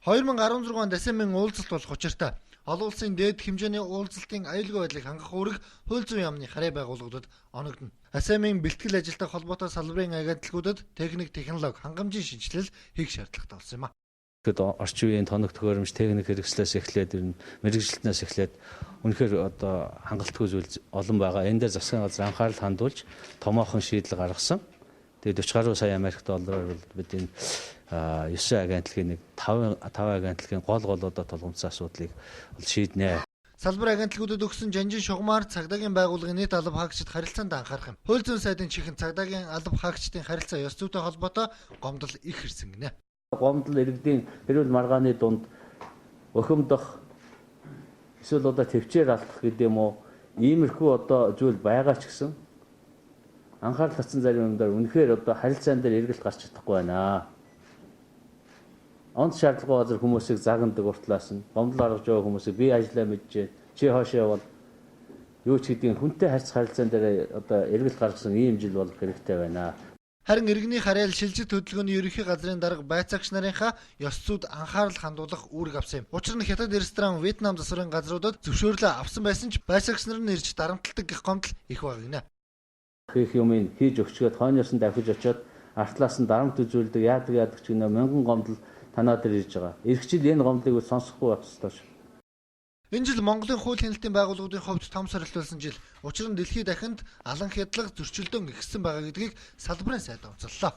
2016 онд СМ-ийн уулзалт болох учиртай олон улсын дээд хэмжээний уулзалтын аюулгүй байдлыг хангах үүрэг хууль зүйн яамны харьяа байгууллагуудад оногдно. СМ-ийн бэлтгэл ажилтай холбоотой салбарын агентлагуудад техник, технологи, хангамжийн шинжилэл хийх шаардлагатай болсон юм а. Тэгэхэд орчин үеийн тоног төхөөрөмж, техник хэрэгслээс эхлээд мэрэгжилтнээс эхлээд үнэхээр одоо хангалтгүй зүйл олон байгаа. Энэ дээр засгийн газар анхаарал хандуулж томоохон шийдэл гаргасан. Тэгээд 40 гаруй сая Америк доллараар бол бид энэ 9 агентлагийн нэг 5 агентлагийн гол одоо толгомцсон асуудлыг шийднэ. Салбар агентлагуудад өгсөн жанжин шугамар цагдаагийн байгууллагын нийт алба хаагчид харилцаанд анхаарах юм. Хууль зүйн сайдын чихэн цагдаагийн алба хаагчдын харилцаа ёс зүйтэй холбоотой гомдол их хэрсэн гинэ. Гомдол иргэдийн эрүүл маргааны дунд өхөмдөх эсвэл одоо төвчээр алдах гэдэг юм уу иймэрхүү одоо зүйл байгаа ч гэсэн анхаарал татсан зарим юмдаар үнэхээр одоо харилцаан дээр эргэлт гарч чадахгүй байна. Онц шаардлагагүй газар хүмүүсийг загнадаг уртлаас нь гомдол гаргаж байгаа хүмүүсийг би ажиллаа мэджээ чи хоошоо явал юу ч гэдгийг хүнтэй харилцаан дээр одоо эргэлт гаргасан ийм жил болох хэрэгтэй байна. Харин иргэний харьяал шилжих хөдөлгөөний ерөнхий газрын дарга байцаагч нарынхаа ёс зүйд анхаарал хандуулах үүрэг авсан юм. Учир нь хятад ресторан, Вьетнам засварын газруудад зөвшөөрлөө авсан байсан ч байцаагч нар нь ирж дарамтлагдаг гэх гомдол их баг гинэ. Хийх юмыг хийж өгчгээд хойноос нь давхиж очиод артлаас нь дарамт үзүүлдэг яадаг ч гэнэ мянган гомдол танаа дээр ирж байгаа. Ирэх жил энэ гомдлыг сонсохгүй байх ёстой шүү. Энэ жил Монголын хууль хяналтын байгууллагуудын хувьд том сорилт болсон жил. Учир нь дэлхийд дахинд алан хядлага зөрчилдөөн ихссэн байгаа гэдгийг салбарын сайд онцоллоо.